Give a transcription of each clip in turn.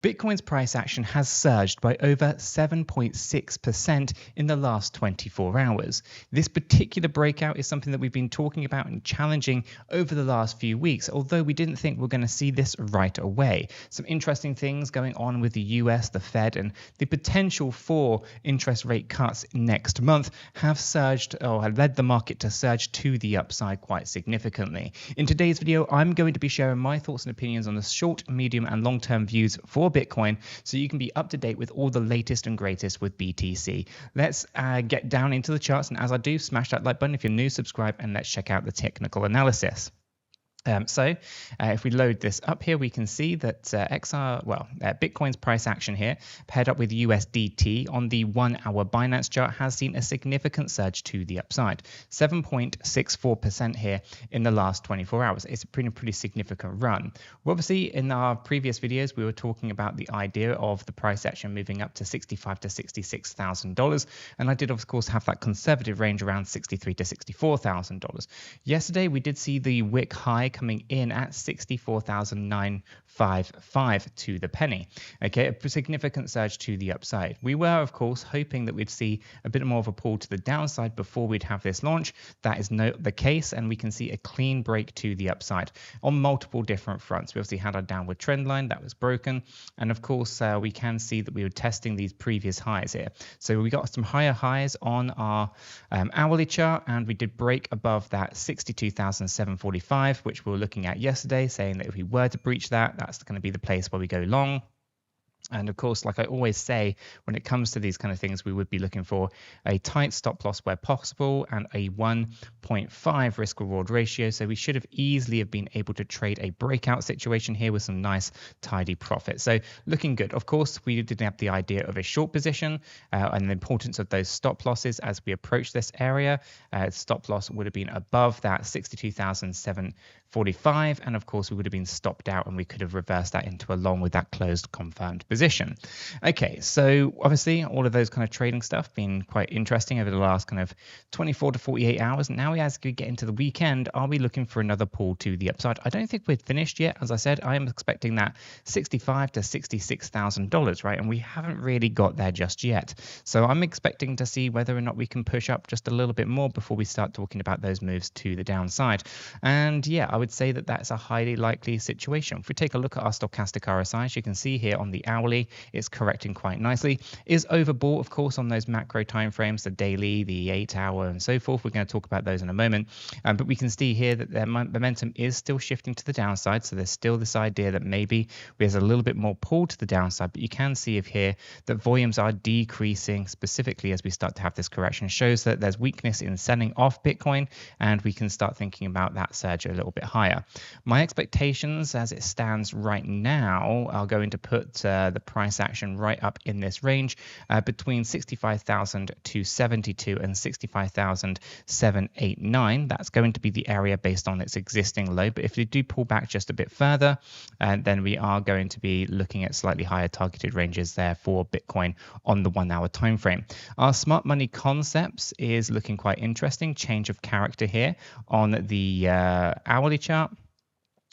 Bitcoin's price action has surged by over 7.6% in the last 24 hours. This particular breakout is something that we've been talking about and challenging over the last few weeks, although we didn't think we're going to see this right away. Some interesting things going on with the US, the Fed, and the potential for interest rate cuts next month have surged or have led the market to surge to the upside quite significantly. In today's video, I'm going to be sharing my thoughts and opinions on the short, medium, and long-term views for Bitcoin, so you can be up to date with all the latest and greatest with BTC. Let's get down into the charts, and as I do, smash that like button if you're new, subscribe, and let's check out the technical analysis. If we load this up here, we can see that Bitcoin's price action here, paired up with USDT on the 1 hour Binance chart, has seen a significant surge to the upside, 7.64% here in the last 24 hours. It's a pretty significant run. Well, obviously, in our previous videos, we were talking about the idea of the price action moving up to $65,000 to $66,000, and I did, of course, have that conservative range around $63,000 to $64,000. Yesterday, we did see the wick high coming in at 64,955 to the penny. Okay, a significant surge to the upside. We were, of course, hoping that we'd see a bit more of a pull to the downside before we'd have this launch. That is not the case, and we can see a clean break to the upside on multiple different fronts. We obviously had our downward trend line that was broken, and of course, we can see that we were testing these previous highs here. So we got some higher highs on our hourly chart, and we did break above that 62,745, which we were looking at yesterday, saying that if we were to breach that, that's going to be the place where we go long. And of course, like I always say, when it comes to these kind of things, we would be looking for a tight stop loss where possible and a 1.5 risk reward ratio. So we should have easily been able to trade a breakout situation here with some nice tidy profit. So looking good. Of course, we didn't have the idea of a short position and the importance of those stop losses as we approach this area. Stop loss would have been above that 62,745, and of course we would have been stopped out, and we could have reversed that into a long with that closed confirmed position. Okay, so obviously all of those kind of trading stuff been quite interesting over the last kind of 24 to 48 hours. Now as we get into the weekend, are we looking for another pull to the upside? I don't think we're finished yet. As I said, I am expecting that $65,000 to $66,000, right? And we haven't really got there just yet. So I'm expecting to see whether or not we can push up just a little bit more before we start talking about those moves to the downside. And yeah, I would say that that's a highly likely situation. If we take a look at our stochastic RSI, you can see here on the hourly, it's correcting quite nicely. Is overbought, of course, on those macro timeframes, the daily, the 8 hour, and so forth. We're going to talk about those in a moment. But we can see here that the momentum is still shifting to the downside. So there's still this idea that maybe there's a little bit more pull to the downside. But you can see here that volumes are decreasing specifically as we start to have this correction. It shows that there's weakness in selling off Bitcoin, and we can start thinking about that surge a little bit higher. My expectations as it stands right now are going to put the price action right up in this range between 65,272 and 65,789. That's going to be the area based on its existing low. But if we do pull back just a bit further, then we are going to be looking at slightly higher targeted ranges there for Bitcoin on the 1 hour time frame. Our smart money concepts is looking quite interesting. Change of character here on the hourly chart.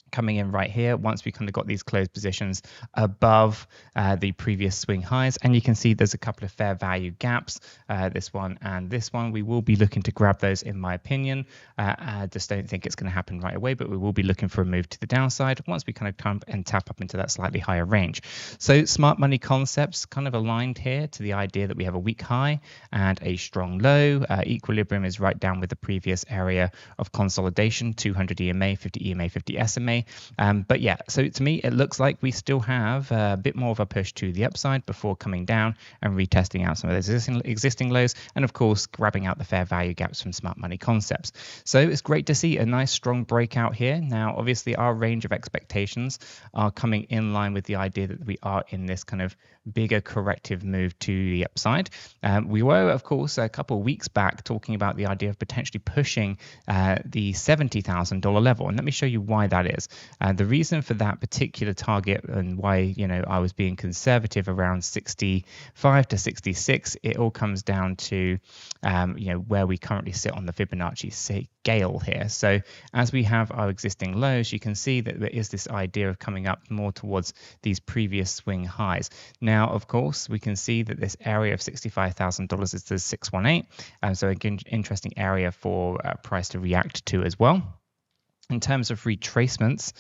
Coming in right here once we kind of got these closed positions above the previous swing highs, and you can see there's a couple of fair value gaps, this one and this one. We will be looking to grab those, in my opinion. I just don't think it's going to happen right away, but we will be looking for a move to the downside once we kind of come and tap up into that slightly higher range. So smart money concepts kind of aligned here to the idea that we have a weak high and a strong low. Equilibrium is right down with the previous area of consolidation, 200 EMA, 50 EMA, 50 SMA. But yeah, so to me, it looks like we still have a bit more of a push to the upside before coming down and retesting out some of those existing lows, and of course, grabbing out the fair value gaps from smart money concepts. So it's great to see a nice strong breakout here. Now, obviously, our range of expectations are coming in line with the idea that we are in this kind of bigger corrective move to the upside. We were, of course, a couple of weeks back talking about the idea of potentially pushing the $70,000 level. And let me show you why that is. The reason for that particular target and why, I was being conservative around 65 to 66, it all comes down to, where we currently sit on the Fibonacci scale here. So as we have our existing lows, you can see that there is this idea of coming up more towards these previous swing highs. Now, of course, we can see that this area of $65,000 is the 618. So again, interesting area for price to react to as well. In terms of retracements,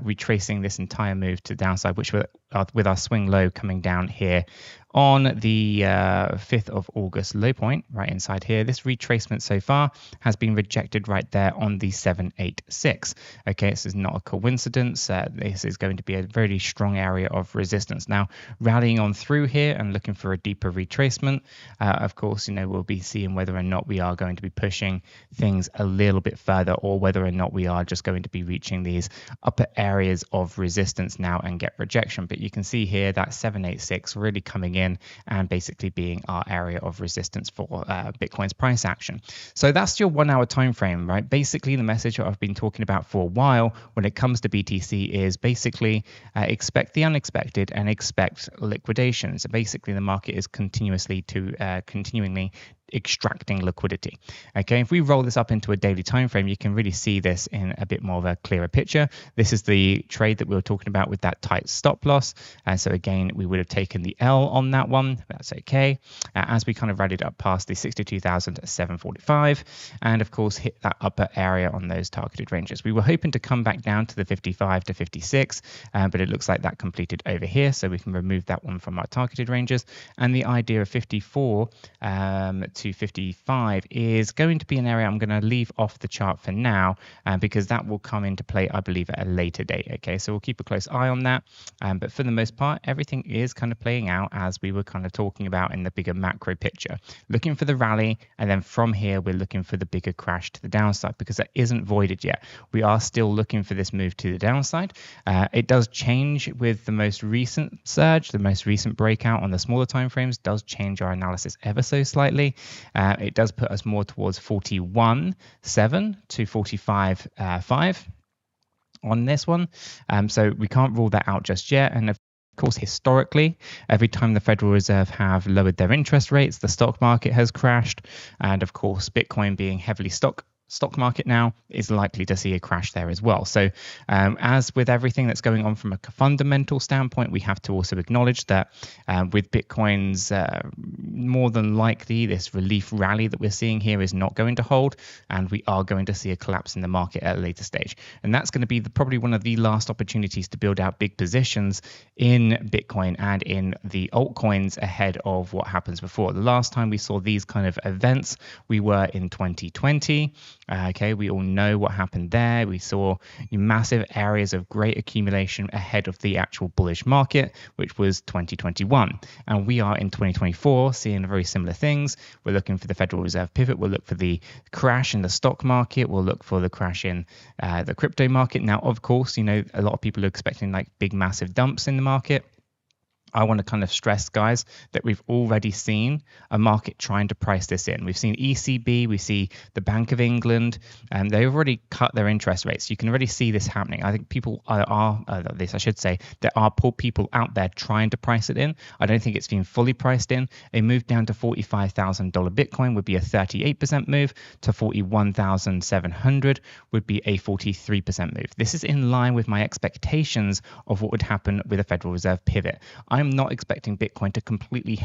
retracing this entire move to the downside, which with our swing low coming down here on the 5th of August low point right inside here. This retracement so far has been rejected right there on the 786. Okay, this is not a coincidence. This is going to be a very strong area of resistance. Now, rallying on through here and looking for a deeper retracement, of course, we'll be seeing whether or not we are going to be pushing things a little bit further, or whether or not we are just going to be reaching these upper areas of resistance now and get rejection. But you can see here that 786 really coming in and basically being our area of resistance for Bitcoin's price action. So that's your 1 hour time frame, right? Basically, the message that I've been talking about for a while when it comes to BTC is basically expect the unexpected and expect liquidation. So basically, the market is continuously continuingly extracting liquidity. Okay, if we roll this up into a daily time frame, you can really see this in a bit more of a clearer picture. This is the trade that we were talking about with that tight stop loss, and so again we would have taken the L on that one. That's okay. As we kind of rallied up past the 62,745 and of course hit that upper area on those targeted ranges. We were hoping to come back down to the 55 to 56, but it looks like that completed over here, so we can remove that one from our targeted ranges. And the idea of 54 to 55 is going to be an area I'm going to leave off the chart for now, because that will come into play, I believe, at a later date. Okay, so we'll keep a close eye on that, but for the most part, everything is kind of playing out as we were kind of talking about in the bigger macro picture, looking for the rally, and then from here we're looking for the bigger crash to the downside, because that isn't voided yet. We are still looking for this move to the downside. It does change with the most recent surge, the most recent breakout on the smaller time frames does change our analysis ever so slightly. It does put us more towards 41.7 to 45.5 on this one. So we can't rule that out just yet. And of course, historically, every time the Federal Reserve have lowered their interest rates, the stock market has crashed. And of course, Bitcoin being heavily stock market now is likely to see a crash there as well. So as with everything that's going on from a fundamental standpoint, we have to also acknowledge that with Bitcoin's more than likely this relief rally that we're seeing here is not going to hold, and we are going to see a collapse in the market at a later stage. And that's going to be probably one of the last opportunities to build out big positions in Bitcoin and in the altcoins ahead of what happens before. The last time we saw these kind of events, we were in 2020. Okay, we all know what happened there. We saw massive areas of great accumulation ahead of the actual bullish market, which was 2021. And we are in 2024 seeing very similar things. We're looking for the Federal Reserve pivot. We'll look for the crash in the stock market. We'll look for the crash in the crypto market. Now, of course, a lot of people are expecting like big, massive dumps in the market. I want to kind of stress, guys, that we've already seen a market trying to price this in. We've seen ECB, we see the Bank of England, and they've already cut their interest rates. You can already see this happening. I think people there are people out there trying to price it in. I don't think it's been fully priced in. A move down to $45,000 Bitcoin would be a 38% move, to 41,700 would be a 43% move. This is in line with my expectations of what would happen with a Federal Reserve pivot. I'm not expecting Bitcoin to completely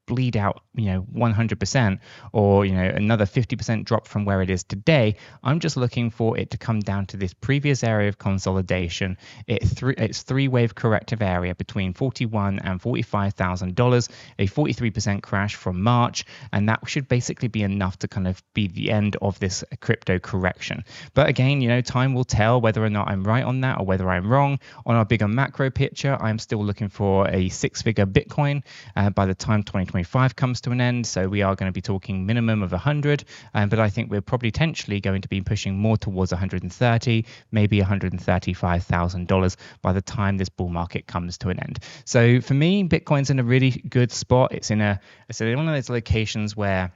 bleed out 100% or another 50% drop from where it is today. I'm just looking for it to come down to this previous area of consolidation. It's three-wave corrective area between $41,000 and $45,000, a 43% crash from March, and that should basically be enough to kind of be the end of this crypto correction. But again, time will tell whether or not I'm right on that or whether I'm wrong. On our bigger macro picture, I'm still looking for a six-figure Bitcoin by the time 2025 comes to an end. So we are going to be talking minimum of 100, but I think we're probably potentially going to be pushing more towards 130, maybe $135,000 by the time this bull market comes to an end. So for me, Bitcoin's in a really good spot. It's in one of those locations where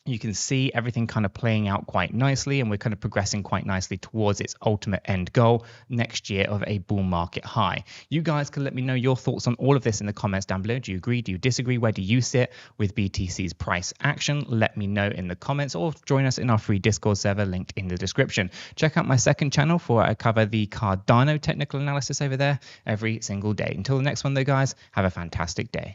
you can see everything kind of playing out quite nicely, and we're kind of progressing quite nicely towards its ultimate end goal next year of a bull market high. You guys can let me know your thoughts on all of this in the comments down below. Do you agree? Do you disagree? Where do you sit with BTC's price action? Let me know in the comments, or join us in our free Discord server linked in the description. Check out my second channel for I cover the Cardano technical analysis over there every single day. Until the next one though, guys, have a fantastic day.